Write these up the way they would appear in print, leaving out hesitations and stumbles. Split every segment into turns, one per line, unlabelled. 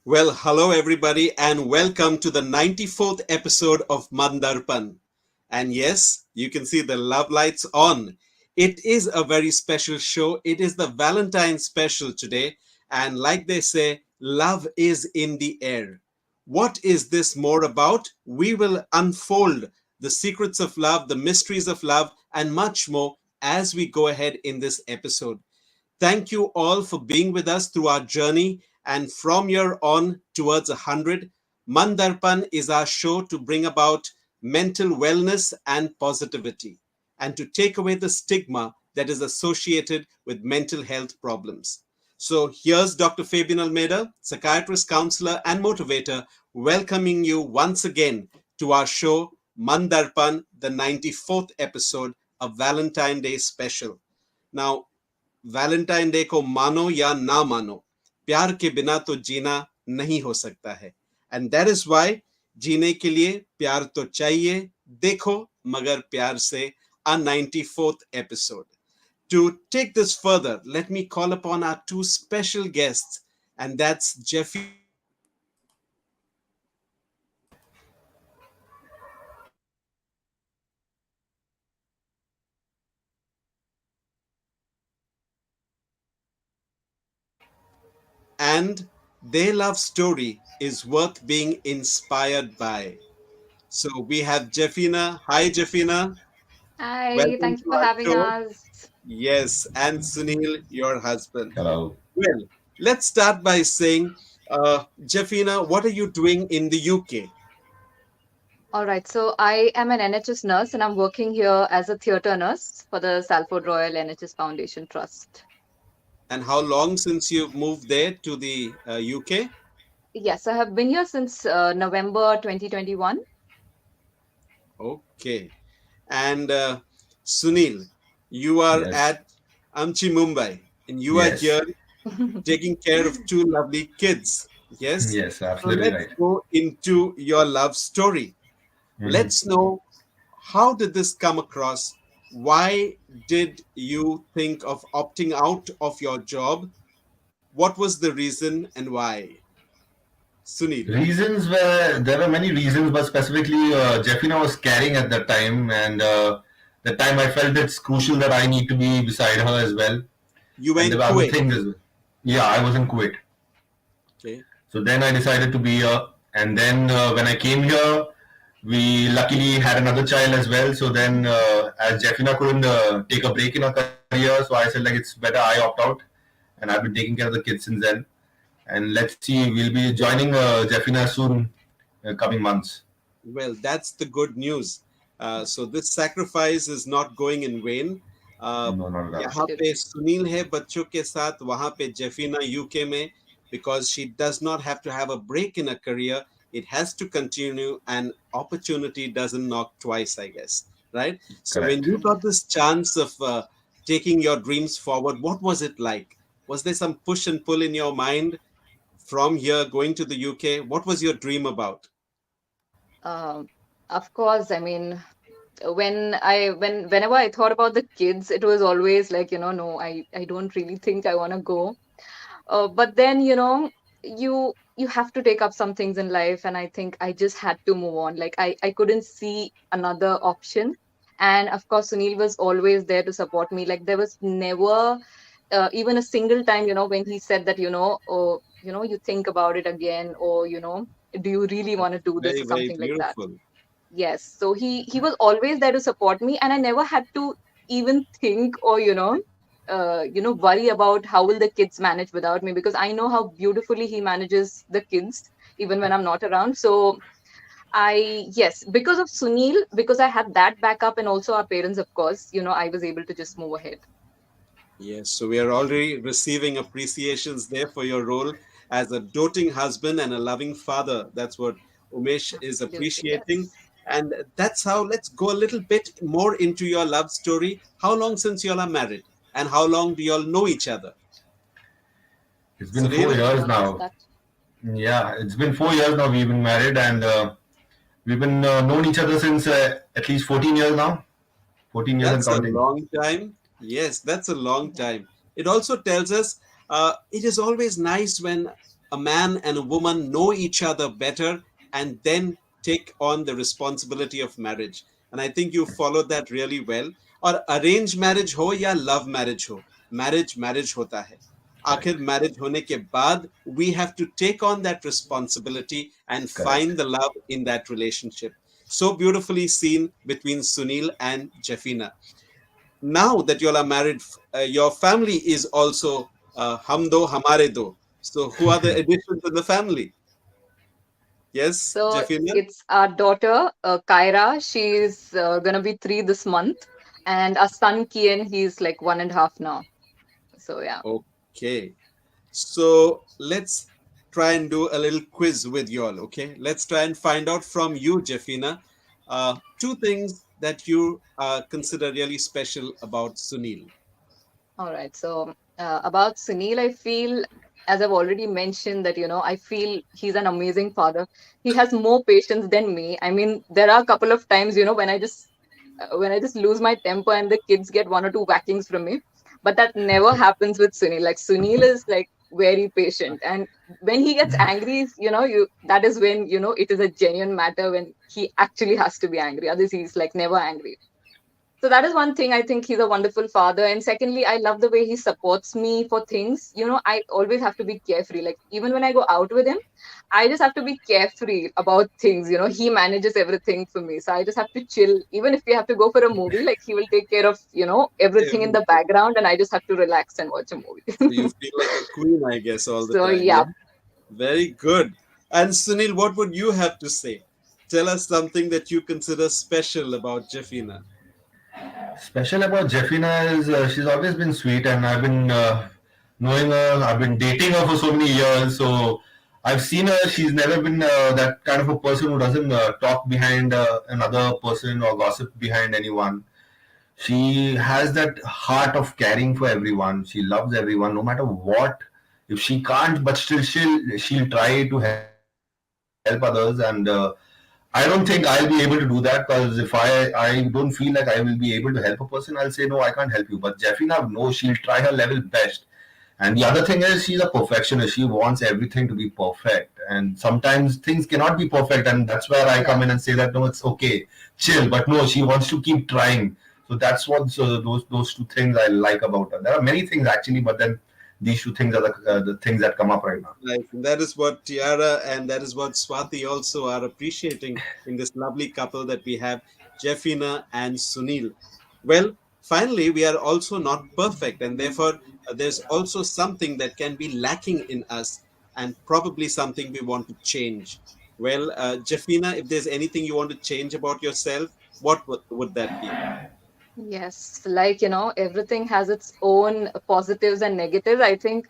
Well, hello everybody, and welcome to the 94th episode of Mann Darpan. And yes, you can see the love lights on. It is a very special show. It is the Valentine's special today. And like they say, love is in the air. What is this more about? We will unfold the secrets of love, the mysteries of love, and much more as we go ahead in this episode. Thank you all for being with us through our journey. And from here on towards 100, Mann Darpan is our show to bring about mental wellness and positivity and to take away the stigma that is associated with mental health problems. So here's Dr. Fabian Almeida, psychiatrist, counselor, and motivator, welcoming you once again to our show, Mann Darpan, the 94th episode, a Valentine Day special. Now, Valentine day को मानो या ना मानो, प्यार के बिना तो जीना नहीं हो सकता है. एंड दैट इज वाई जीने के लिए प्यार तो चाहिए. देखो मगर प्यार से a 94th episode. To take this further, let me call upon our two special guests, and that's Jefina and their love story is worth being inspired by. So we have Jefina. Hi, Jefina.
Hi,
Welcome
thank you
to
for
our
having
show.
us.
Yes, and Sunil, your husband.
Hello.
Well, let's start by saying, Jefina, what are you doing in the UK?
All right, so I am an NHS nurse and I'm working here as a theatre nurse for the Salford Royal NHS Foundation Trust.
And how long since you've moved there to the UK?
Yes, I have been here since November 2021.
Okay. And Sunil, you are
Yes.
at Amchi, Mumbai, and you are
Yes.
here taking care of two lovely kids. Yes.
Yes.
So
Absolutely
let's
right.
go into your love story.
Mhm.
Let's know, how did this come across? Why did you think of opting out of your job? What was the reason and why? Sunil.
Reasons were there were many reasons, but specifically, Jeffina was carrying at that time, and that time I felt it's crucial that I need to be beside her as well.
You were
And there
in
were other
Kuwait.
things as well. Yeah, I was in Kuwait,
Okay.
so then I decided to be here. And then when I came here, we luckily had another child as well. So then, as Jeffina couldn't take a break in her career, so I said like it's better I opt out, and I've been taking care of the kids since then. And let's see, we'll be joining Jeffina soon, coming months.
Well, that's the good news. So this sacrifice is not going in vain. Uh,
No, not at all.
यहाँ पे
Absolutely.
Sunil है बच्चों के साथ, वहाँ पे जेफिना UK में, because she does not have to have a break in her career. It has to continue, and opportunity doesn't knock twice, I guess. Right? So when
Correct.
you got this chance of taking your dreams forward, what was it like? Was there some push and pull in your mind from here going to the UK? What was your dream about?
Um, of course, I mean, whenever I thought about the kids, it was always like, no, I don't really think I want to go. But then, you have to take up some things in life, and I think I just had to move on. Like I couldn't see another option. And of course, Sunil was always there to support me. Like there was never even a single time, when he said that, or you think about it again, or do you really want to do this
Very,
or
very
something like that.
beautiful.
Yes, so he was always there to support me, and I never had to even think or worry about how will the kids manage without me, because I know how beautifully he manages the kids even when I'm not around. So yes, because of Sunil, because I had that backup, and also our parents, of course, I was able to just move ahead.
Yes, so we are already receiving appreciations there for your role as a doting husband and a loving father. That's what Umesh is
Absolutely,
appreciating.
yes.
And that's how, let's go a little bit more into your love story. How long since you all are married? And how long do you all know each other?
It's been
Sunil,
four
Sunil?
if you
years
want to
now.
start.
Yeah, it's been 4 years now. We've been married, and we've been known each other since at least 14 years now. 14 years and
That's a
counting.
long time. Yes, that's a long time. It also tells us it is always nice when a man and a woman know each other better and then take on the responsibility of marriage. And I think you followed that really well. और arrange marriage हो या love marriage हो, marriage marriage होता है. आखिर
Correct.
Marriage होने के बाद we have to take on that responsibility and find
Correct.
the love in that relationship. So beautifully seen between Sunil and Jefina. Now that you all are married, your family is also hum do hamare do. So who are the additions in the family? Yes,
So
Jefina?
it's our daughter, Kyra. She's gonna be 3 this month, and our son Kian. He's like 1.5 now. So yeah.
Okay. So let's try and do a little quiz with you all, okay? Let's try and find out from you, Jefina, two things that you consider really special about Sunil.
All right. So about Sunil, I feel, as I've already mentioned, that I feel he's an amazing father. He has more patience than me. I mean, there are a couple of times, when I just lose my temper and the kids get one or two whackings from me, but that never happens with Sunil. Like Sunil is like very patient, and when he gets angry, you that is when it is a genuine matter when he actually has to be angry. Otherwise, he's like never angry. So that is one thing. I think he's a wonderful father. And secondly, I love the way he supports me for things. I always have to be carefree. Like even when I go out with him, I just have to be carefree about things. He manages everything for me. So I just have to chill. Even if we have to go for a movie, like he will take care of, everything in the
Everything.
background, and I just have to relax and watch a
So
movie.
you feel like a queen, I guess, all the
So
time. Yeah,
yeah.
very good. And Sunil, what would you have to say? Tell us something that you consider special about Jefina.
Special about Jeffina is she's always been sweet, and I've been knowing her. I've been dating her for so many years, so I've seen her. She's never been that kind of a person who doesn't talk behind another person or gossip behind anyone. She has that heart of caring for everyone. She loves everyone, no matter what. If she can't, but still she'll try to help others. And I don't think I'll be able to do that, because if I don't feel like I will be able to help a person, I'll say no, I can't help you. But Jeffina, no, she'll try her level best. And the other thing is, she's a perfectionist. She wants everything to be perfect, and sometimes things cannot be perfect, and that's where I come in
Yeah.
and say that no, it's okay, chill. But no, she wants to keep trying. So that's what those two things I like about her. There are many things actually, but then these two things are the things that come up right now.
Right. And that is what Tiara and that is what Swati also are appreciating in this lovely couple that we have, Jefina and Sunil. Well, finally, we are also not perfect, and therefore, there's also something that can be lacking in us, and probably something we want to change. Well, Jefina, if there's anything you want to change about yourself, what would that be?
Yes, like, everything has its own positives and negatives. I think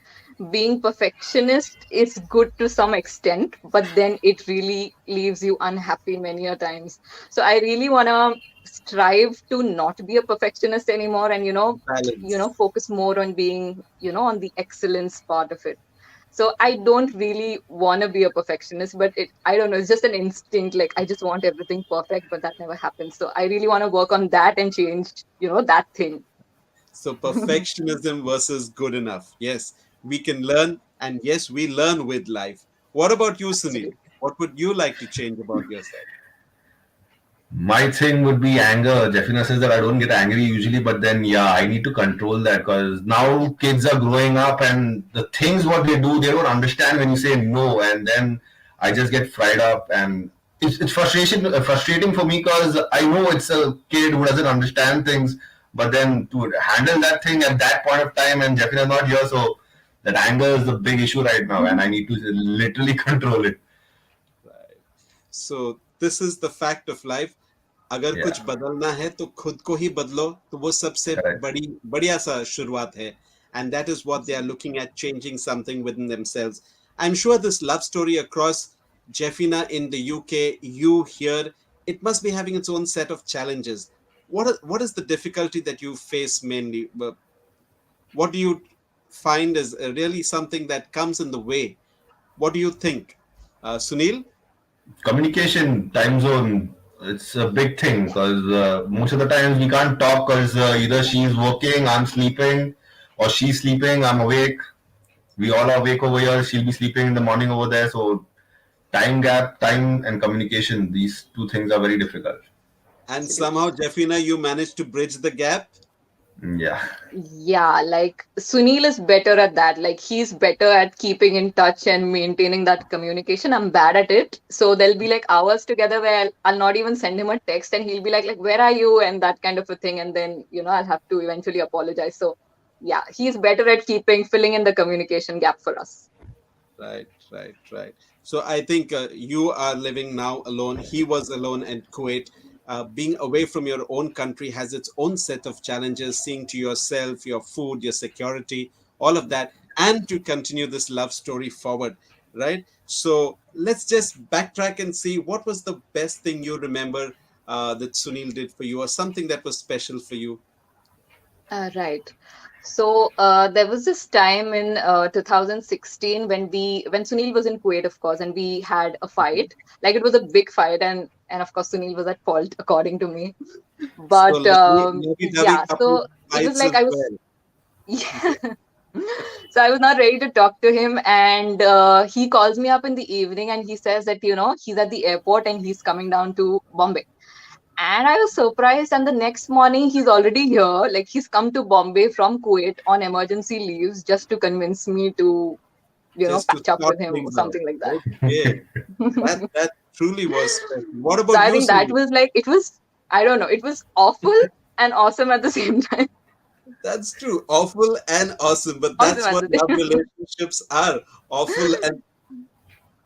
being perfectionist is good to some extent, but then it really leaves you unhappy many a times. So I really want to strive to not be a perfectionist anymore, and,
Balance.
focus more on being, on the excellence part of it. So I don't really want to be a perfectionist, but I don't know, it's just an instinct. Like I just want everything perfect, but that never happens. So I really want to work on that and change, that thing.
So perfectionism versus good enough. Yes, we can learn, and yes, we learn with life. What about you, Sunil?
Absolutely.
What would you like to change about yourself?
My thing would be anger. Jeffina says that I don't get angry usually, but then yeah, I need to control that, because
Yeah.
now kids are growing up and the things what they do, they don't understand when you say no, and then I just get fried up, and it's frustrating for me, because I know it's a kid who doesn't understand things, but then to handle that thing at that point of time, and Jeffina's not here, so that anger is the big issue right now, and I need to literally control it.
Right. So this is the fact of life. अगर कुछ
Yeah,
बदलना है तो खुद को ही बदलो, तो वो सबसे
correct.
बड़ी बढ़िया सा शुरुआत है. And that is what they are looking at, changing something within themselves. I'm sure this love story across Jeffina in the UK, you here, it must be having its own set of challenges. What is the difficulty that you face mainly? What do you find is really something that comes in the way? What do you think? Sunil?
Communication, time zone, it's a big thing, because most of the times we can't talk, because either she's working, I'm sleeping, or she's sleeping, I'm awake. we all are awake over here. She'll be sleeping in the morning over there. So time gap, time and communication, these two things are very difficult.
And
Absolutely.
somehow, Jeffina, you managed to bridge the gap.
Yeah.
Yeah, like Sunil is better at that. Like he's better at keeping in touch and maintaining that communication. I'm bad at it. So there'll be like hours together where I'll not even send him a text and he'll be like, where are you? And that kind of a thing. And then, I'll have to eventually apologize. So yeah, he's better at filling in the communication gap for us.
Right, right, right. So I think you are living now alone. He was alone in Kuwait. Being away from your own country has its own set of challenges, seeing to yourself, your food, your security, all of that, and to continue this love story forward, right? So let's just backtrack and see what was the best thing you remember that Sunil did for you, or something that was special for you.
Right. So there was this time in 2016 when Sunil was in Kuwait, of course, and we had a fight. Like it was a big fight, and of course Sunil was at fault according to me.
So
But
lovey-dovey
yeah,
couple
so it was
fights
like
as
I was
well.
yeah.
Okay.
So I was not ready to talk to him, and he calls me up in the evening and he says that he's at the airport and he's coming down to Bombay. And I was surprised. And the next morning, he's already here. Like he's come to Bombay from Kuwait on emergency leaves just to convince me to,
Just to
catch up
sort
with him or
things out.
something like that.
Okay. That truly was special. What
So
about
I
you,
think that
Sunil?
was like, I don't know, it was awful and awesome at the same time.
That's true. Awful and awesome, but
Awesome
that's
at
what
the
love
same
relationships are. Awful and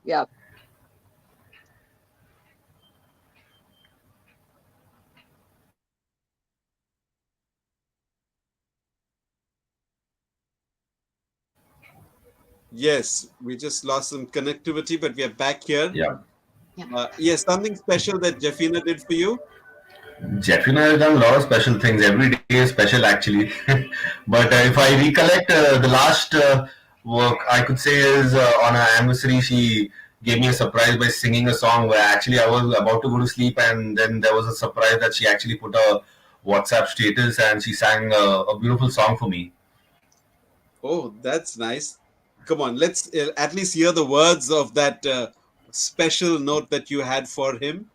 Yeah.
yes, we just lost some connectivity, but we are back here.
Yeah.
Yeah.
Yes, something special that Jeffina did for you.
Jeffina has done a lot of special things. Every day is special, actually. But if I recollect, the last work I could say is on our anniversary, she gave me a surprise by singing a song where actually I was about to go to sleep, and then there was a surprise that she actually put a WhatsApp status and she sang a beautiful song for me.
Oh, that's nice. Come on, let's at least hear the words of that special note that you had for him.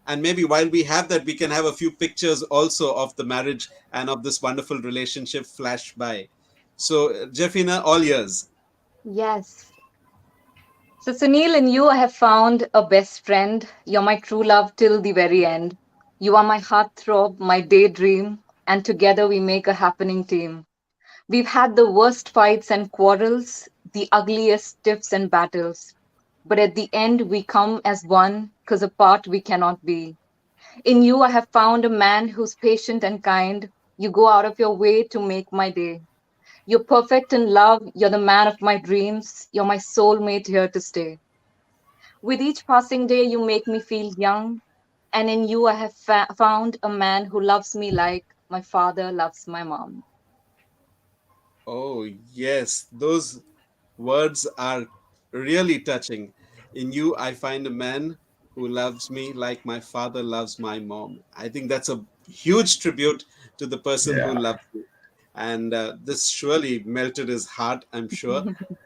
And maybe while we have that, we can have a few pictures also of the marriage and of this wonderful relationship flash by. So, Jeffina, all yours.
Yes. So, Sunil, in you, I have found a best friend. You're my true love till the very end. You are my heartthrob, my daydream, and together we make a happening team. We've had the worst fights and quarrels, the ugliest tiffs and battles. But at the end, we come as one, 'cause apart we cannot be. In you, I have found a man who's patient and kind. You go out of your way to make my day. You're perfect in love. You're the man of my dreams. You're my soulmate here to stay. With each passing day, you make me feel young. And in you, I have found a man who loves me like my father loves my mom.
Oh, yes, those words are really touching. In you, I find a man who loves me like my father loves my mom. I think that's a huge tribute to the person who
Yeah.
loves you. And this surely melted his heart, I'm sure,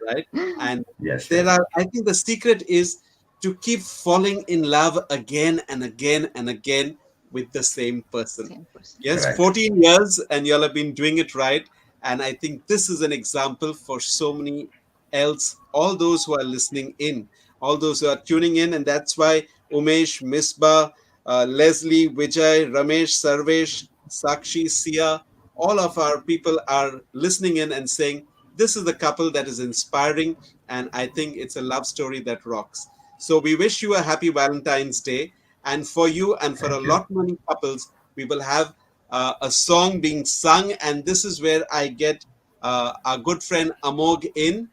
right? And
Yes,
there
yes.
are, I think the secret is to keep falling in love again and again and again with the same person.
Same person.
Yes,
Correct.
14 years, and y'all have been doing it right. And I think this is an example for so many else, all those who are listening in, all those who are tuning in. And that's why Umesh, Misbah, Leslie, Vijay, Ramesh, Sarvesh, Sakshi, Sia, all of our people are listening in and saying, this is the couple that is inspiring. And I think it's a love story that rocks. So we wish you a happy Valentine's Day. And for you and for a
Thank you.
lot many couples, we will have a song being sung. And this is where I get our good friend Amogh in.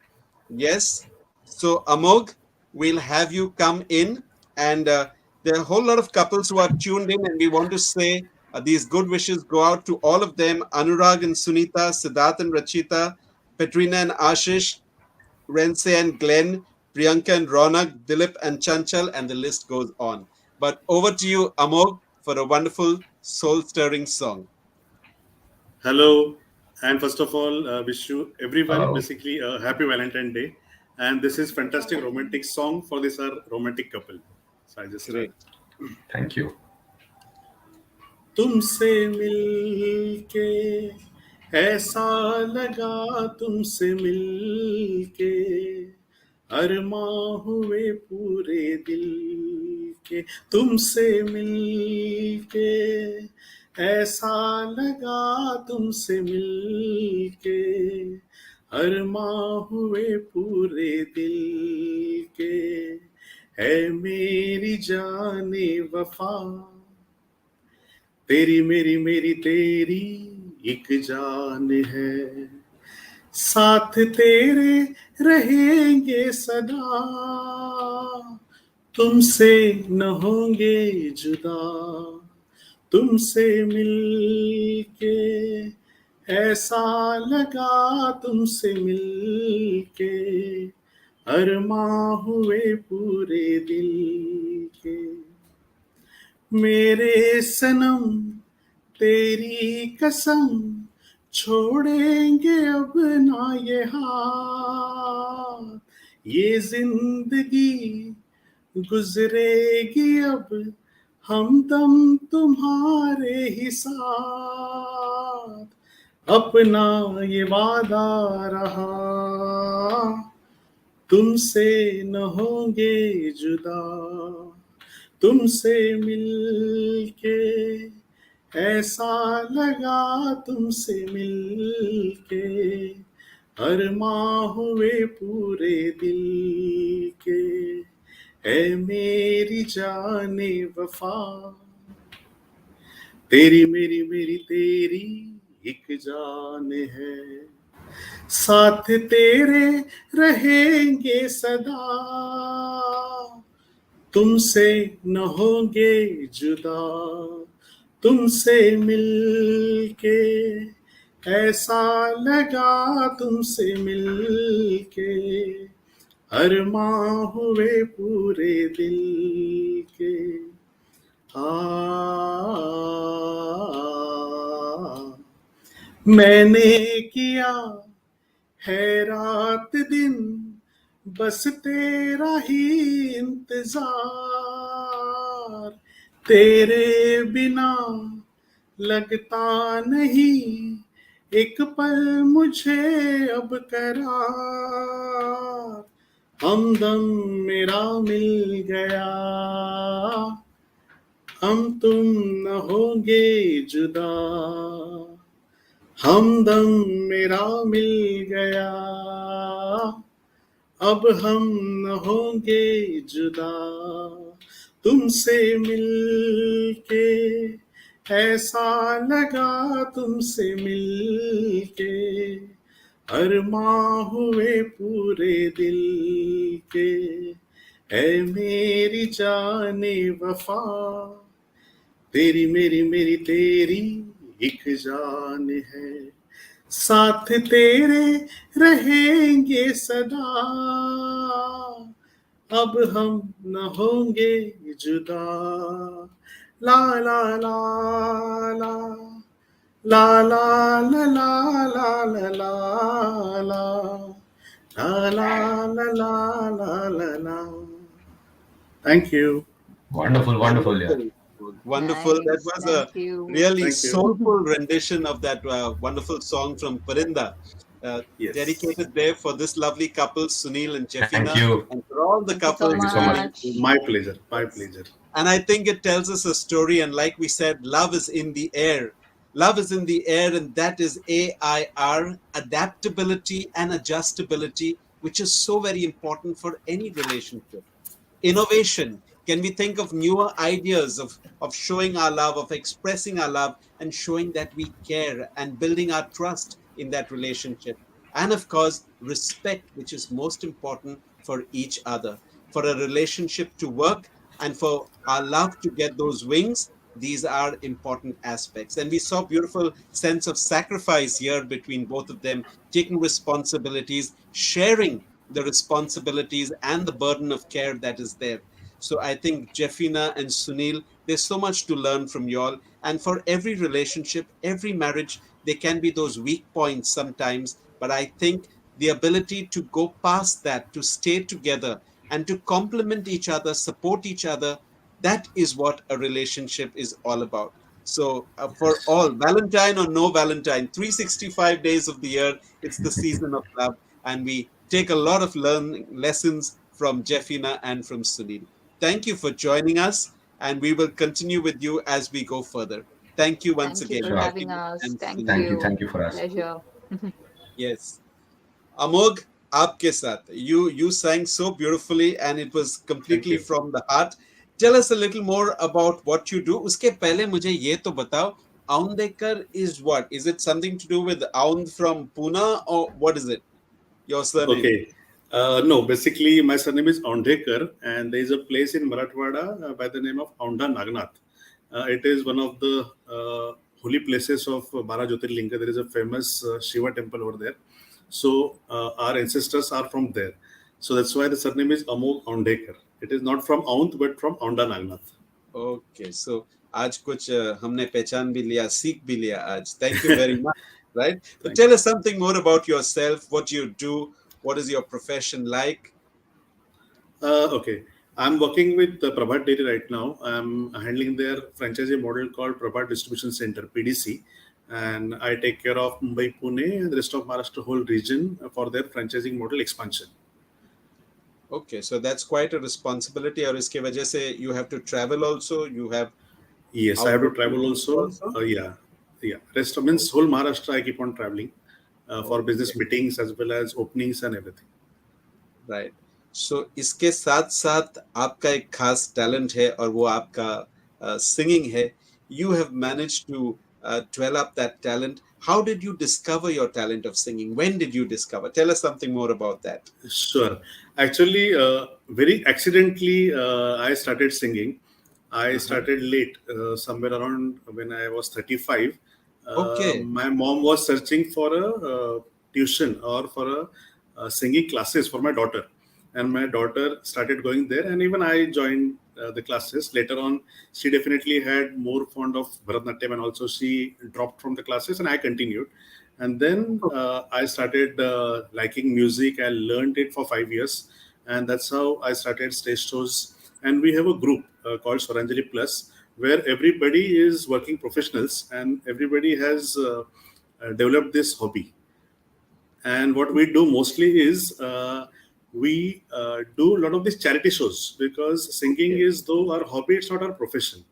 Yes. So, Amogh, we'll have you come in. And there are a whole lot of couples who are tuned in, and we want to say these good wishes go out to all of them: Anurag and Sunita, Siddharth and Rachita, Petrina and Ashish, Rense and Glenn, Priyanka and Ronak, Dilip and Chanchal, and the list goes on. But over to you, Amogh, for a wonderful soul stirring song.
Hello. And first of all, wish you everyone
Oh,
basically a happy Valentine Day. And this is fantastic romantic song for this our romantic couple. So I just start.
Great.
thank you.
तुमसे मिलके ऐसा लगा तुमसे मिलके अरमां हुए पूरे दिल के तुमसे मिलके ऐसा लगा तुमसे मिलके अरमां हुए पूरे दिल के है मेरी जाने वफा तेरी मेरी मेरी तेरी एक जान है साथ तेरे रहेंगे सदा तुमसे न होंगे जुदा तुमसे मिलके ऐसा लगा तुमसे मिलके अरमां हुए पूरे दिल के मेरे सनम तेरी कसम छोड़ेंगे अब ना ये हाथ ये जिंदगी गुजरेगी अब हमदम तुम्हारे ही साथ अपना ये वादा रहा तुमसे न होंगे जुदा तुमसे मिलके ऐसा लगा तुमसे मिलके अरमां हुए पूरे दिल के है मेरी जाने वफा तेरी मेरी मेरी तेरी एक जान है साथ तेरे रहेंगे सदा तुमसे न होंगे जुदा तुमसे मिलके ऐसा लगा तुमसे मिलके अरमां हुए पूरे दिल के मैंने किया है रात दिन बस तेरा ही इंतजार तेरे बिना लगता नहीं एक पल मुझे अब करार हमदम मेरा मिल गया हम तुम न होंगे जुदा हमदम मेरा मिल गया अब हम न होंगे जुदा तुमसे मिलके ऐसा लगा तुमसे मिलके अरमां हुए पूरे दिल के है मेरी जाने वफा तेरी मेरी मेरी तेरी एक जान है साथ तेरे रहेंगे सदा अब हम न होंगे जुदा ला ला ला ला ला ला ला ला ला ला ला ला ला ला ला ला ला Thank you.
Wonderful, wonderful, yeah.
Wonderful. Wonderful. That
Nice.
was a
Thank you.
really
Thank you.
soulful rendition of that wonderful song from Parinda.
Yes.
Dedicated there for this lovely couple, Sunil and
Thank
Jefina,
you.
and for all the
Thank you so
couples.
Thank you so much.
much.
My pleasure. My pleasure.
And I think it tells us a story. And like we said, love is in the air. Love is in the air, and that is AIR, adaptability and adjustability, which is so very important for any relationship. Innovation. Can we think of newer ideas of showing our love, of expressing our love, and showing that we care and building our trust in that relationship? And of course, respect, which is most important for each other. For a relationship to work and for our love to get those wings, these are important aspects. And we saw beautiful sense of sacrifice here between both of them, taking responsibilities, sharing the responsibilities and the burden of care that is there. So I think Jefina and Sunil, there's so much to learn from y'all. And for every relationship, every marriage, there can be those weak points sometimes, but I think the ability to go past that, to stay together and to complement each other, support each other, that is what a relationship is all about. So, for
Yes.
all, Valentine or no Valentine, 365 days of the year, it's the season of love. And we take a lot of learning lessons from Jefina and from Sunil. Thank you for joining us, and we will continue with you as we go further. Thank you once
Thank you
again,
for
Sure.
having
Jefina
us.
and
Thank
Sunil.
you.
Thank you for us.
Pleasure.
Yes. Amogh, आपके साथ. You sang so beautifully and it was
Thank
completely
you.
from the heart. Tell us a little more about what you do. उसके पहले मुझे ये तो बताओ, Aundhekar is what? Is it something to do with Aund from Pune or what is it? Your surname?
Okay. No, basically, my surname is Aundhekar, and there is a place in Marathwada by the name of Aunda Nagnath. It is one of the holy places of Bara Jyotirlinga. There is a famous Shiva temple over there. So, our ancestors are from there. So, that's why the surname is Amogh Aundhekar. It is not from Aund, but from Aunda Nagnath.
Okay, so आज कुछ हमने पहचान भी लिया, सीख भी लिया आज. Thank you very much. Right? So
Thank
tell
you.
us something more about yourself. What you do? What is your profession like?
Okay. I'm working with Prabhat Dairy right now. I'm handling their franchisee model called Prabhat Distribution Center, PDC. And I take care of Mumbai, Pune, and the rest of Maharashtra whole region for their franchising model expansion.
Okay, so that's quite a responsibility. और इसके वजह से you have to travel also. You have
Yes, I have to
outdoor
travel
meetings
also.
also.
Yeah. Rest means whole Maharashtra I keep on traveling for business
Okay,
meetings as well as openings and everything.
right. So इसके साथ साथ आपका एक खास talent है और वो आपका singing है. You have managed to develop that talent. How did you discover your talent of singing? When did you discover? Tell us something more about that.
Sure. Actually, very accidentally, I started singing. I
Uh-huh.
started late, somewhere around when I was 35.
Okay.
My mom was searching for a tuition or for a singing classes for my daughter. And my daughter started going there, and even I joined the classes. Later on, she definitely had more fond of Bharatanatyam, and also she dropped from the classes, and I continued. And then I started liking music. I learned it for 5 years, and that's how I started stage shows. And we have a group called Swaranjali Plus, where everybody is working professionals and everybody has developed this hobby. And what we do mostly is we do a lot of these charity shows because singing
Okay.
is though our hobby, it's not our profession.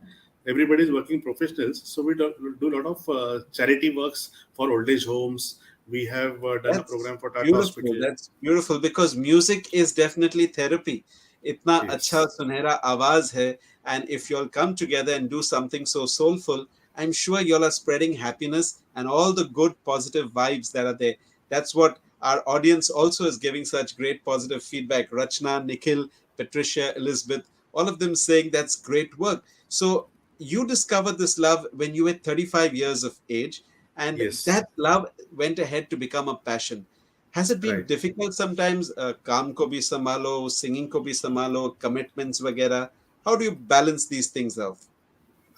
Everybody is working professionals, so we do a lot of charity works for old age homes. We have done a
That's
program for Tata
beautiful.
Hospital.
That's beautiful because music is definitely therapy. इतना अच्छा
Yes,
सुनहरा आवाज है, and if you'll come together and do something so soulful, I'm sure you'll are spreading happiness and all the good positive vibes that are there. That's what our audience also is giving such great positive feedback. Rachna, Nikhil, Patricia, Elizabeth, all of them saying that's great work. So you discovered this love when you were 35 years of age, and
yes,
that love went ahead to become a passion. Has it been
right.
difficult sometimes? काम को भी संभालो, singing को भी संभालो, commitments वगैरह. How do you balance these things out?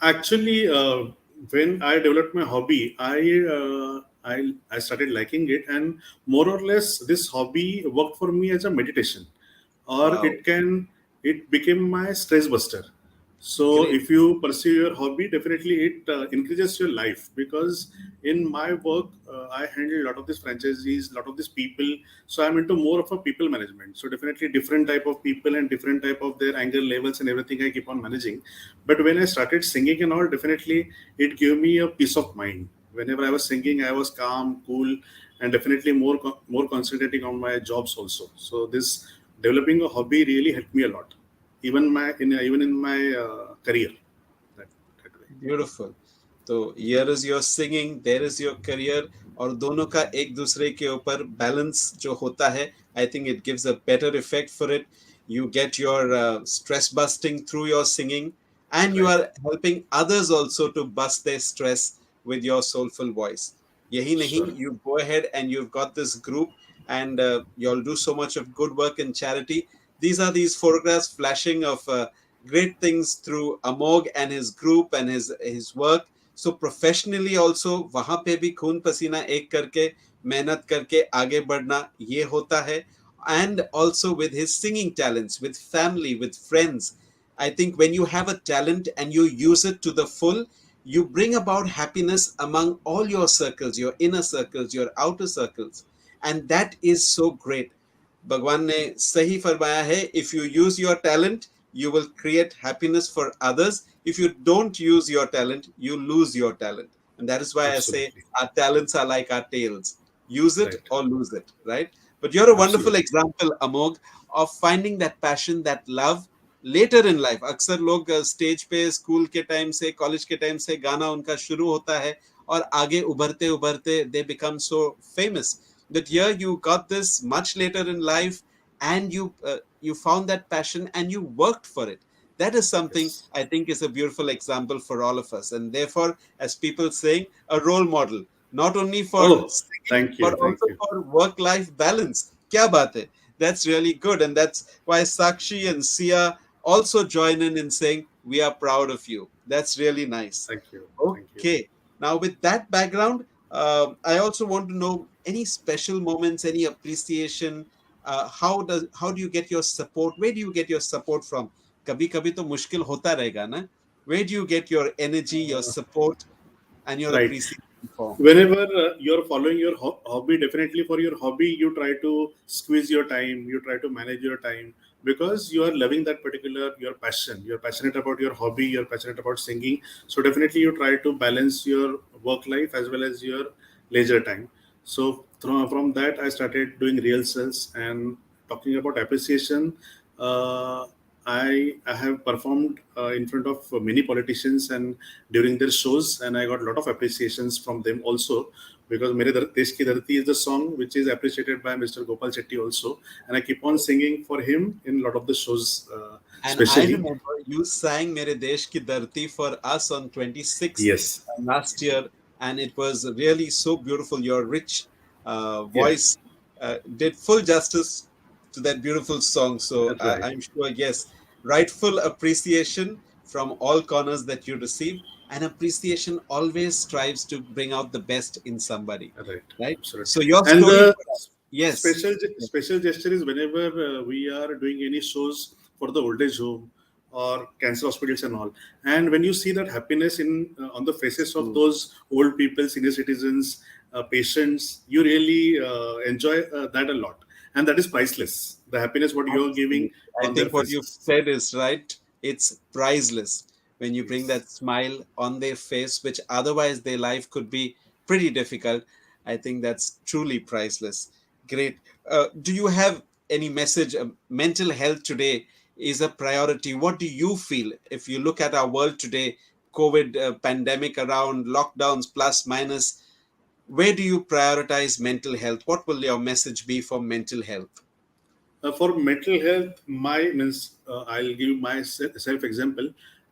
Actually, when I developed my hobby, I started liking it, and more or less, this hobby worked for me as a meditation, or
Wow,
it became my stress buster. So
great.
if you pursue your hobby, definitely it increases your life because in my work I handle a lot of these franchisees, a lot of these people. So I'm into more of a people management. So definitely different type of people and different type of their anger levels and everything I keep on managing. But when I started singing and all, definitely it gave me a peace of mind. Whenever I was singing, I was calm, cool, and definitely more concentrating on my jobs also. So this developing a hobby really helped me a lot, even in my career. That, that way.
Beautiful. तो here is your singing, there is your career, और दोनों का एक दूसरे के ऊपर balance जो होता है, I think it gives a better effect for it. You get your stress busting through your singing, and you
Right.
are helping others also to bust their stress with your soulful voice. यही नहीं,
Sure.
you go ahead and you've got this group, and you'll do so much of good work in charity. These are these photographs flashing of great things through Amogh and his group and his work. So professionally also वहां पे भी खून पसीना एक करके मेहनत करके आगे बढ़ना ये होता है. And also with his singing talents, with family, with friends, I think when you have a talent and you use it to the full, you bring about happiness among all your circles, your inner circles, your outer circles, and that is so great. भगवान ने सही फरमाया है, if you use your talent you will create happiness for others. If you don't use your talent, you lose your talent. And that is why I say
Absolutely.
our talents are like our tails, use it
Right.
or lose it, right? But you're a wonderful
Absolutely.
example, Amogh, of finding that passion, that love later in life. अक्सर लोग stage पे school के time से college के time से गाना उनका शुरू होता है और आगे उभरते उभरते they become so famous. But here you got this much later in life, and you found that passion and you worked for it. That is something
Yes.
I think is a beautiful example for all of us, and therefore, as people saying, a role model, not only for
Oh,
singing
thank
but
you. Thank
also
you.
for work life balance. Kya baat hai? That's really good, and that's why Sakshi and Sia also join in saying we are proud of you. That's really nice.
Thank you. Thank you.
Okay, now with that background, I also want to know any special moments, any appreciation. How do you get your support? Where do you get your support from? कभी कभी तो मुश्किल होता रहेगा ना. Where do you get your energy, your support, and your
Right.
appreciation from?
Whenever you're following your hobby, definitely for your hobby you try to squeeze your time, you try to manage your time, because you are loving that particular your passion, you're passionate about your hobby, you're passionate about singing. So definitely you try to balance your work life as well as your leisure time. So from that I started doing rehearsals. And talking about appreciation, uh, I have performed in front of many politicians and during their shows, and I got a lot of appreciations from them also, because Mere Desh Ki Dharti is the song which is appreciated by Mr. Gopal Shetty also, and I keep on singing for him in a lot of the shows,
And I
especially.
remember you sang Mere Desh Ki Dharti for us on 26th
Yes,
last year, and it was really so beautiful. Your rich
yeah,
voice did full justice to that beautiful song. So
right,
I'm sure, yes, rightful appreciation from all corners that you receive, and appreciation always strives to bring out the best in somebody,
right,
right? So
absolutely.
your
And
story
the
for us, yes.
special gesture is whenever we are doing any shows for the old age home or cancer hospitals and all, and when you see that happiness in on the faces of
Mm.
those old people, senior citizens, patients, you really enjoy that a lot, and that is priceless. The happiness what you are giving
Absolutely. I
on their
think what you've
faces.
said is right. It's priceless when you bring
Yes.
that smile on their face, which otherwise their life could be pretty difficult. I think that's truly priceless. Great. Do you have any message? Mental health today is a priority. What do you feel if you look at our world today? COVID pandemic around, lockdowns plus minus. Where do you prioritize mental health? What will your message be for mental health?
For mental health, my means I'll give my self example.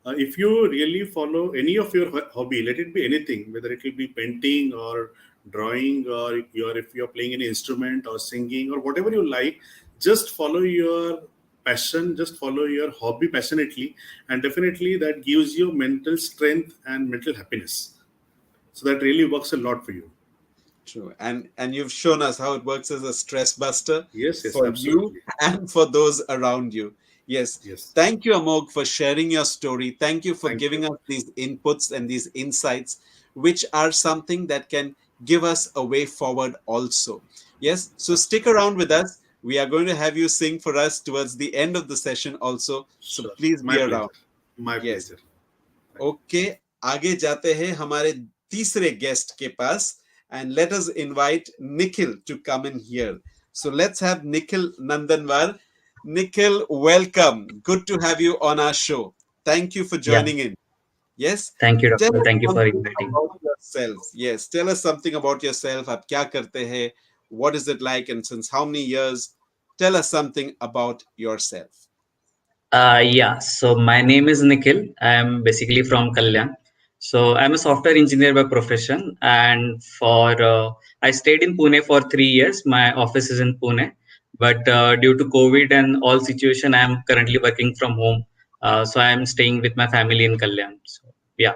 If you really follow any of your hobby, let it be anything, whether it will be painting or drawing, or if you're playing any instrument or singing or whatever you like, just follow your passion, just follow your hobby passionately, and definitely that gives you mental strength and mental happiness. So that really works a lot for you.
True. And you've shown us how it works as a stress buster
Yes, yes,
for you
absolutely.
and for those around you. Yes.
Yes.
Thank you, Amogh, for sharing your story. Thank you for
Thank
giving
you.
us these inputs and these insights, which are something that can give us a way forward also. Yes. So stick
Absolutely.
around with us. We are going to have you sing for us towards the end of the session also. So
Sure.
please
My
be around.
pleasure. My
Yes.
pleasure.
Okay, आगे जाते हैं हमारे तीसरे guest के पास, and let us invite Nikhil to come in here. So let's have Nikhil Nandanwar. Nikhil, welcome. Good to have you on our show. Thank you for
Yeah,
joining in. Yes,
thank you,
tell
doctor.
us
Thank you for
something
inviting.
about yourself. Yes, tell us something about yourself. आप क्या करते हैं? What is it like, and since how many years? Tell us something about yourself.
Yeah, so my name is Nikhil. I am basically from Kalyan. So I'm a software engineer by profession, and for I stayed in Pune for 3 years. My office is in Pune, but due to COVID and all situation, I am currently working from home. So I am staying with my family in Kalyan. So yeah.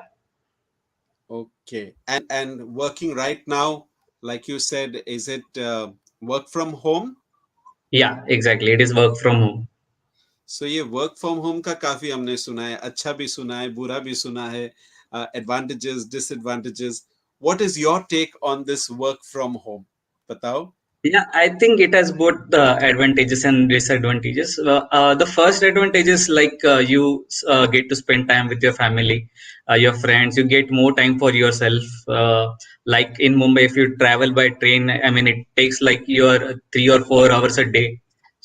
Okay. And working right now, like you said, is it work from home?
Yeah, exactly. It is work from home.
सो ये work from home का काफी हमने सुना है, अच्छा भी सुना है, बुरा भी सुना है, advantages, disadvantages. What is your take on this work from home? बताओ.
Yeah, I think it has both the advantages and disadvantages. The first advantage is like you get to spend time with your family, your friends. You get more time for yourself. Like in Mumbai, if you travel by train, I mean, it takes like your 3 or 4 hours a day.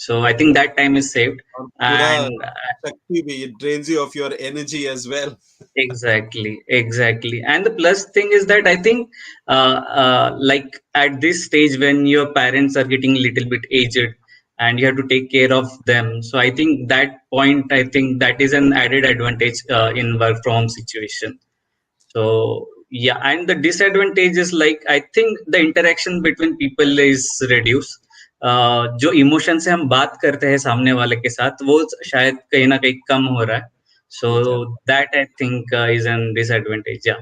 So I think that time is saved.
और पूरा
And
शक्ति भी, it drains you of your energy as well.
exactly, exactly. And the plus thing is that I think, like at this stage when your parents are getting a little bit aged and you have to take care of them. So I think that point, I think that is an added advantage in work from home situation. So yeah, and the disadvantage is like I think the interaction between people is reduced. जो emotion से हम बात करते हैं सामने वाले के साथ वो शायद कहीं ना कहीं कम हो रहा है. So that I think is an disadvantage. Yeah.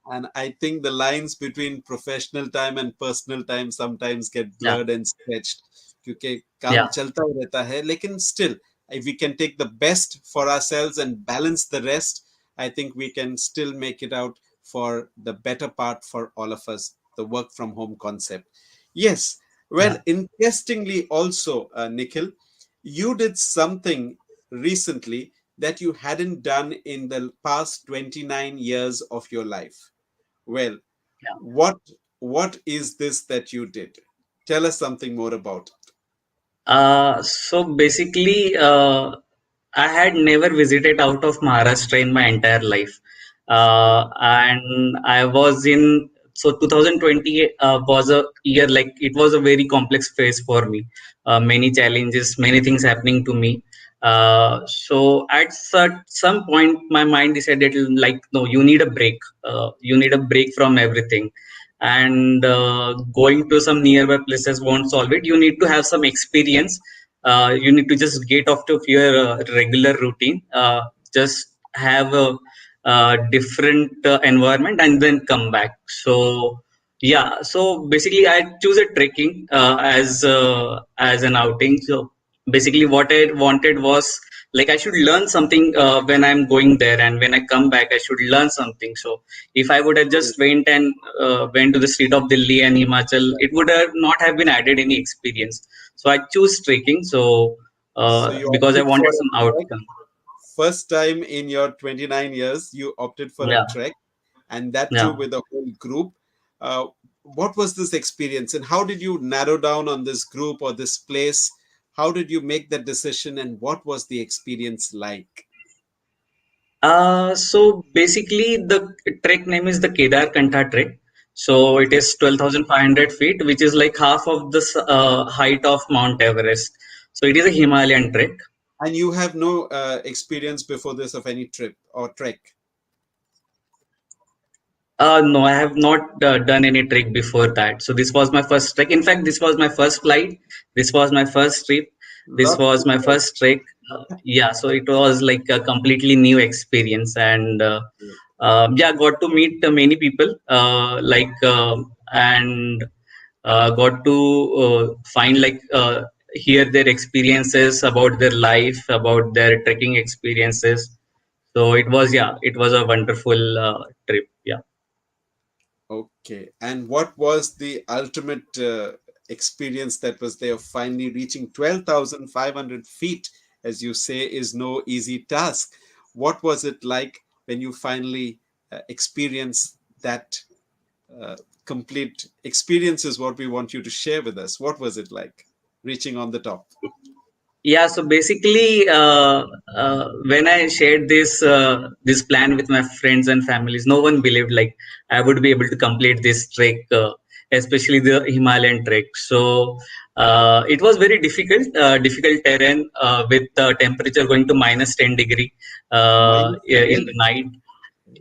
And I think the lines between professional time and personal time sometimes get
Yeah.
blurred and stretched. क्योंकि काम
Yeah.
चलता ही रहता है, लेकिन still, if we can take the best for ourselves and balance the rest, I think we can still make it out for the better part for all of us, the work from home concept. Yes. Well,
Yeah.
interestingly also, Nikhil, you did something recently that you hadn't done in the past 29 years of your life. Well,
Yeah.
what is this that you did? Tell us something more about it.
So basically, I had never visited out of Maharashtra in my entire life. And I was in, so 2020 was a year like it was a very complex phase for me. Many challenges, many things happening to me. So at some point, my mind decided like, no, you need a break. You need a break from everything. And going to some nearby places won't solve it. You need to have some experience. You need to just get off to your regular routine. Just have a different environment and then come back. So yeah, so basically I choose a trekking as an outing. So basically what I wanted was like I should learn something when I'm going there, and when I come back I should learn something. So if I would have just went to the street of Delhi and Himachal, it would have not have been added any experience. So I choose trekking. So
So you
because I
opted for
wanted
a
some
trek.
outcome.
First time in your 29 years, you opted for a
Yeah,
trek, and that too
yeah.
with a whole group. Uh, what was this experience, and how did you narrow down on this group or this place? How did you make that decision, and what was the experience like?
So basically, the trek name is the Kedar Kantha trek. So it
Okay.
is 12,500 feet, which is like half of the height of Mount Everest. So it is a Himalayan trek.
And you have no experience before this of any trip or trek.
No, I have not done any trek before that. So this was my first trek. In fact, this was my first flight. This was my first trip. This
Not
was
too
my
bad.
first trek. Yeah, so it was like a completely new experience, and yeah, got to meet many people, and got to find like hear their experiences about their life, about their trekking experiences. So it was, yeah, it was a wonderful trip. Yeah.
Okay. And what was the ultimate experience that was there? Finally reaching 12,500 feet, as you say, is no easy task. What was it like when you finally experienced that complete experience? Is what we want you to share with us. What was it like reaching on the top?
Yeah, so basically, when I shared this plan with my friends and families, no one believed like I would be able to complete this trek, especially the Himalayan trek. So it was very difficult terrain with the temperature going to -10 degree
Minus
in
10.
the night.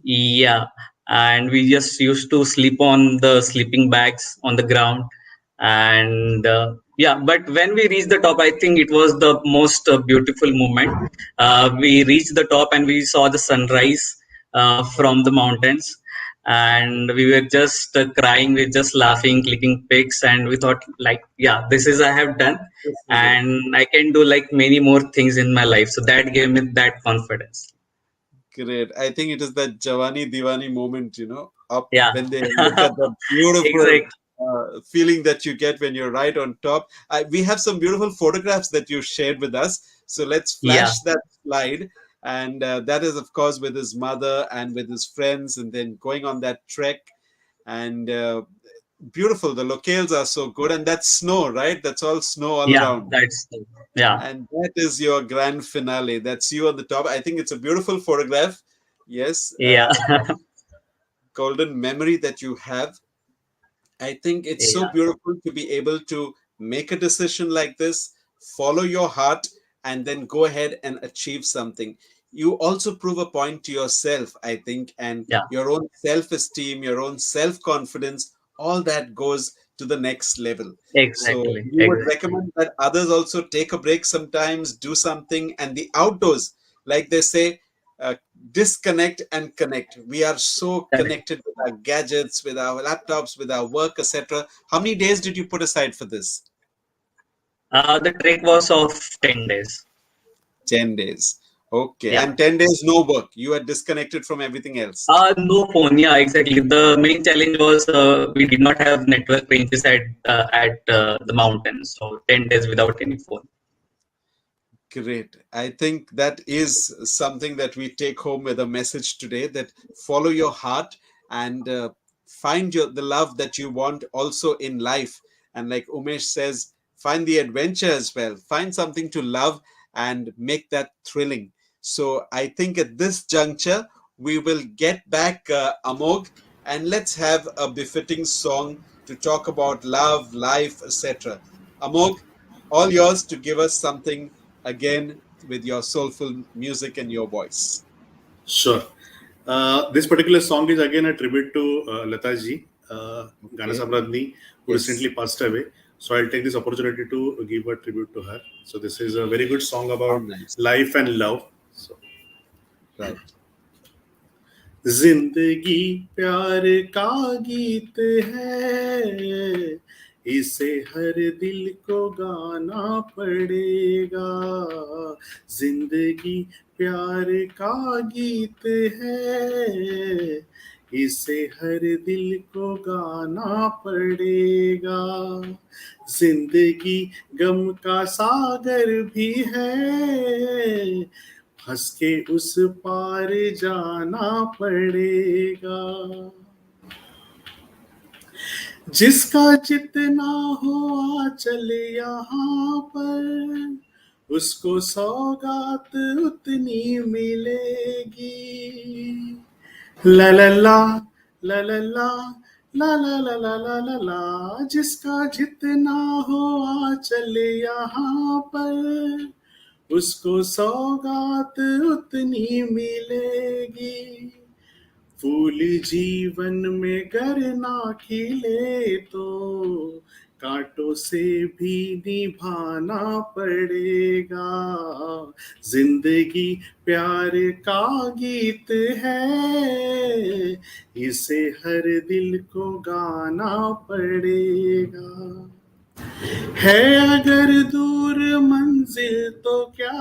Yeah, and we just used to sleep on the sleeping bags on the ground, and yeah. But when we reached the top, I think it was the most beautiful moment. We reached the top and we saw the sunrise from the mountains, and we were just crying, we were just laughing, clicking pics, and we thought like, yeah, this is I have done,
This is it.
and I can do like many more things in my life. So that gave me that confidence.
Great. I think it is that Jawani Diwani moment, up
Yeah.
when they look at that beautiful
Exactly.
feeling that you get when you're right on top. We have some beautiful photographs that you shared with us. So let's
Yeah.
flash that slide. And that is, of course, with his mother and with his friends, and then going on that trek. And beautiful. The locales are so good. And that's snow, right? That's all snow all
Yeah,
around.
that's yeah.
And that is your grand finale. That's you on the top. I think it's a beautiful photograph. Yes,
Yeah.
golden memory that you have. I think it's so
Yeah.
beautiful to be able to make a decision like this, follow your heart, and then go ahead and achieve something. You also prove a point to yourself, I think, and
Yeah.
your own self esteem, your own self confidence, all that goes to the next level. So,
Exactly.
you would
Exactly.
recommend that others also take a break sometimes, do something, and the outdoors, like they say, uh, disconnect and connect. We are so
Correct.
connected with our gadgets, with our laptops, with our work, etc. How many days did you put aside for this?
The trek was of 10 days.
10 days. Okay.
Yeah.
And 10 days, no work. You are disconnected from everything else.
No phone. Yeah, exactly. The main challenge was we did not have network ranges at the mountains. So 10 days without any phone.
Great. I think that is something that we take home with a message today, that follow your heart and find the love that you want also in life. And like Umesh says, find the adventure as well. Find something to love and make that thrilling. So I think at this juncture, we will get back Amogh, and let's have a befitting song to talk about love, life, etc. Amogh, all yours to give us something again with your soulful music and your voice.
Sure. This particular song is again a tribute to Lata ji, Gana
Okay.
Samradni, who
Yes.
recently passed away. So I'll take this opportunity to give a tribute to her. So this is a very good song
How
about
nice.
life and love. So,
Right.
जिंदगी प्यार का गीत है, इसे हर दिल को गाना पड़ेगा. जिंदगी प्यार का गीत है, इसे हर दिल को गाना पड़ेगा. जिंदगी गम का सागर भी है, हंस के उस पार जाना पड़ेगा. जिसका जितना हो आंचल यहाँ पर, उसको सौगात उतनी मिलेगी. ला ला ला ला ला ला ला ला ला ला ला ला ला. जिसका जितना हो आंचल यहाँ पर, उसको सौगात उतनी मिलेगी. फूल जीवन में गर ना खिले तो कांटों से भी निभाना पड़ेगा. जिंदगी प्यार का गीत है, इसे हर दिल को गाना पड़ेगा. है अगर दूर मंजिल तो क्या,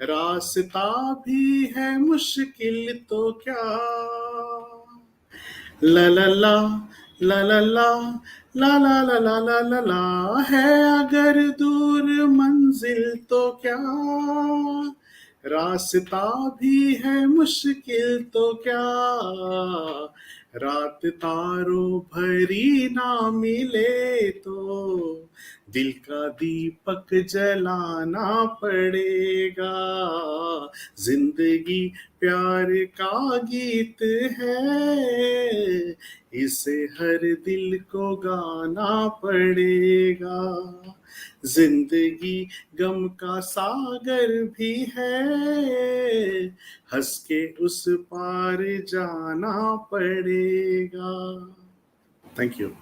रास्ता भी है मुश्किल तो क्या. ला ला ला ला ला ला ला ला ला ला ला ला ला. है अगर दूर मंजिल तो क्या, रास्ता भी है मुश्किल तो क्या. रात तारों भरी ना मिले तो दिल का दीपक जलाना पड़ेगा. जिंदगी प्यार का गीत है, इसे हर दिल को गाना पड़ेगा. जिंदगी गम का सागर भी है, हंस के उस पार जाना पड़ेगा. Thank you.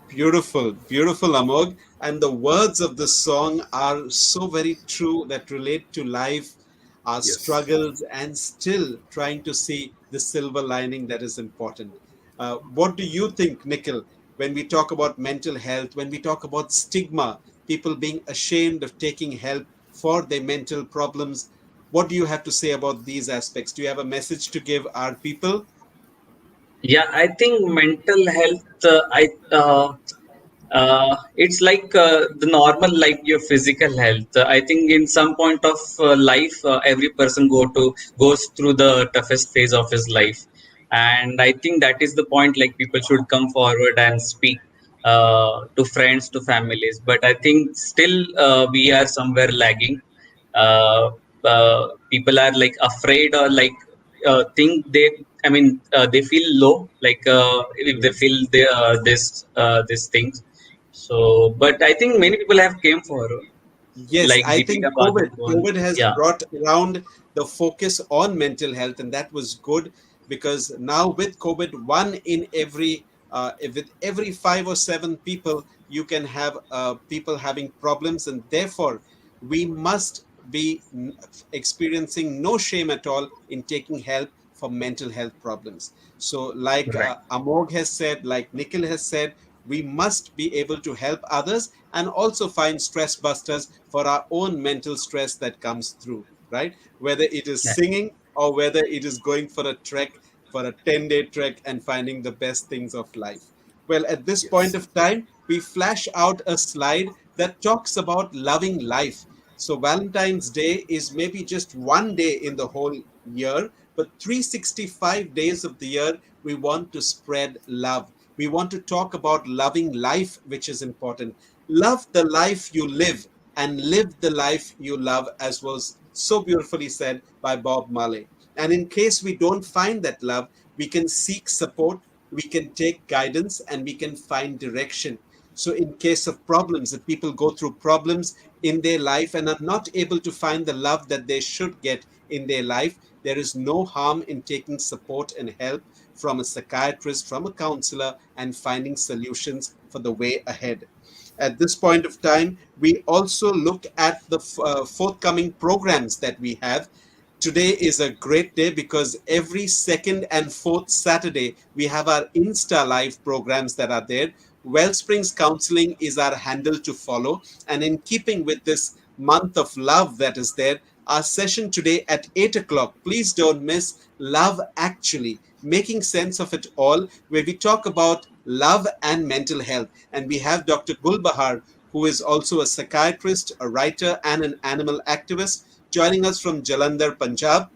Beautiful, beautiful, Amogh. And the words of the song are so very true, that relate to life. our
Yes.
struggles, and still trying to see the silver lining that is important. What do you think, Nikhil, when we talk about mental health, when we talk about stigma, people being ashamed of taking help for their mental problems? What do you have to say about these aspects? Do you have a message to give our people?
Yeah, I think mental health, it's like the normal, like your physical health. I think in some point of life, every person goes through the toughest phase of his life, and I think that is the point. Like people should come forward and speak to friends, to families. But I think still we are somewhere lagging. Uh, People are like afraid, or like think they. I mean, they feel low, like if they
Yes.
feel these things. So, but I think many people have came forward,
Yes,
like
I
Deepika
think
Padukone.
COVID has
Yeah,
brought around the focus on mental health, and that was good because now with COVID, one in every with every 5 or 7 people, you can have people having problems, and therefore we must be experiencing no shame at all in taking help for mental health problems. So, like
right.
Amogh has said, like Nikhil has said, we must be able to help others and also find stress busters for our own mental stress that comes through, right? Whether it is
Yeah.
singing or whether it is going for a trek, for a 10-day trek and finding the best things of life. Well, at this point
Yes.
of time, we flash out a slide that talks about loving life. So, Valentine's Day is maybe just one day in the whole year, but 365 days of the year, we want to spread love. We want to talk about loving life, which is important. Love the life you live and live the life you love, as was so beautifully said by Bob Marley. And in case we don't find that love, we can seek support, we can take guidance, and we can find direction. So, in case of problems, if people go through problems in their life and are not able to find the love that they should get in their life, there is no harm in taking support and help from a psychiatrist, from a counselor, and finding solutions for the way ahead. At this point of time, we also look at the forthcoming programs that we have. Today is a great day because every second and fourth Saturday, we have our Insta Live programs that are there. Wellsprings Counseling is our handle to follow. And in keeping with this month of love that is there, our session today at 8 o'clock, please don't miss Love Actually, Making Sense of It All, where we talk about love and mental health. And we have Dr. Gulbahar, who is also a psychiatrist, a writer, and an animal activist, joining us from Jalandhar, Punjab.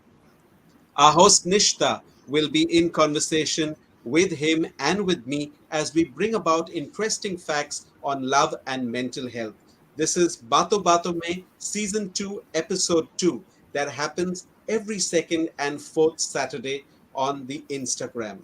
Our host Nishta will be in conversation with him and with me as we bring about interesting facts on love and mental health. This is Bato Bato Mein Season 2, Episode 2, that happens every second and fourth Saturday on the Instagram.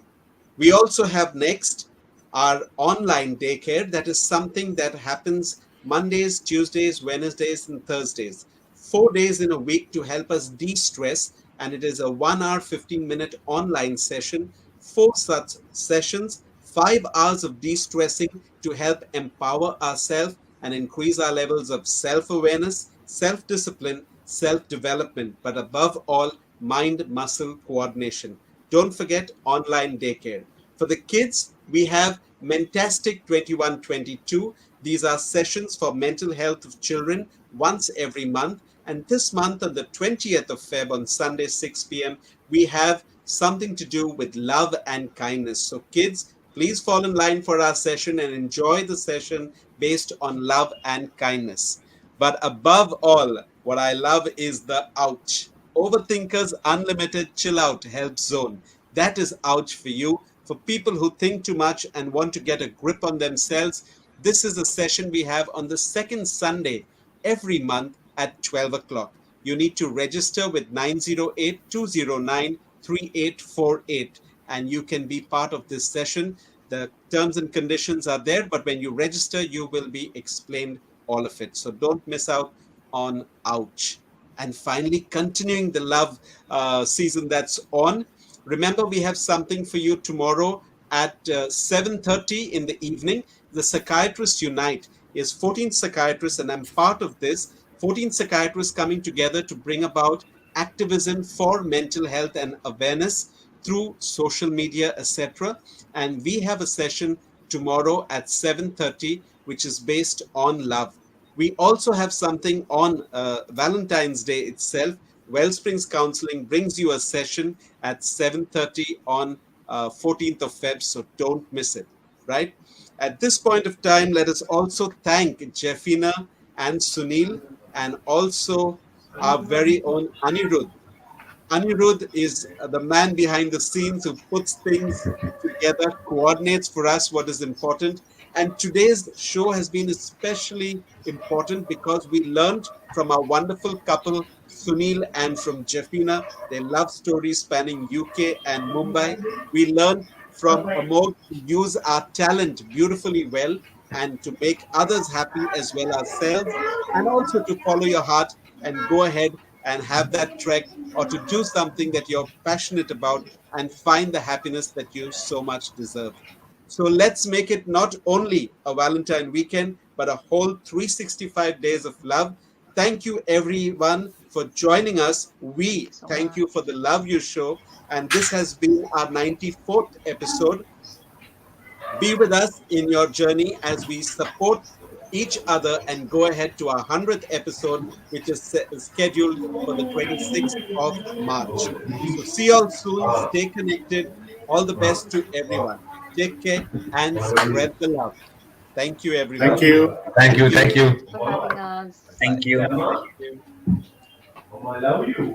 We also have next our online daycare. That is something that happens Mondays, Tuesdays, Wednesdays, and Thursdays. 4 days in a week to help us de stress. And it is a 1 hour, 15-minute online session. Four such sessions, 5 hours of de stressing to help empower ourselves and increase our levels of self awareness, self discipline, self development, but above all, mind muscle coordination. Don't forget online daycare. For the kids, we have Mentastic 2122. These are sessions for mental health of children once every month. And this month, on the 20th of Feb, on Sunday, 6 p.m., we have something to do with love and kindness. So, kids, please fall in line for our session and enjoy the session based on love and kindness. But above all, what I love is the ouch. Overthinkers Unlimited Chill Out Help Zone. That is ouch for you. For people who think too much and want to get a grip on themselves, this is a session we have on the second Sunday every month at 12 o'clock. You need to register with 908-209-3848 and you can be part of this session. The terms and conditions are there, but when you register, you will be explained all of it. So don't miss out on ouch. And finally, continuing the love season that's on. Remember, we have something for you tomorrow at 7:30 in the evening. The Psychiatrists Unite is 14 psychiatrists, and I'm part of this. 14 psychiatrists coming together to bring about activism for mental health and awareness through social media, etc. And we have a session tomorrow at 7:30, which is based on love. We also have something on Valentine's Day itself. Wellsprings Counseling brings you a session at 7:30 on 14th of Feb, so don't miss it, right? At this point of time, let us also thank Jefina and Sunil, and also our very own Anirudh. Anirudh is the man behind the scenes who puts things together, coordinates for us what is important. And today's show has been especially important because we learned from our wonderful couple, Sunil and from Jefina, their love story spanning UK and Mumbai. We learned from Amogh to use our talent beautifully well and to make others happy as well as ourselves, and also to follow your heart and go ahead and have that trek, or to do something that you're passionate about and find the happiness that you so much deserve. So let's make it not only a Valentine weekend, but a whole 365 days of love. Thank you, everyone, for joining us.
Thank you
We
so
thank you
much.
for the love you show. And this has been our 94th episode. Be with us in your journey as we support each other and go ahead to our 100th episode, which is scheduled for the 26th of March. So, see you all soon. Stay connected. All the best to everyone. Take care and spread the love. Thank you,
Thank
everyone.
you.
Thank
Thank
you.
you.
Thank you.
Thanks for having us.
Bye.
Thank you.
Thank you.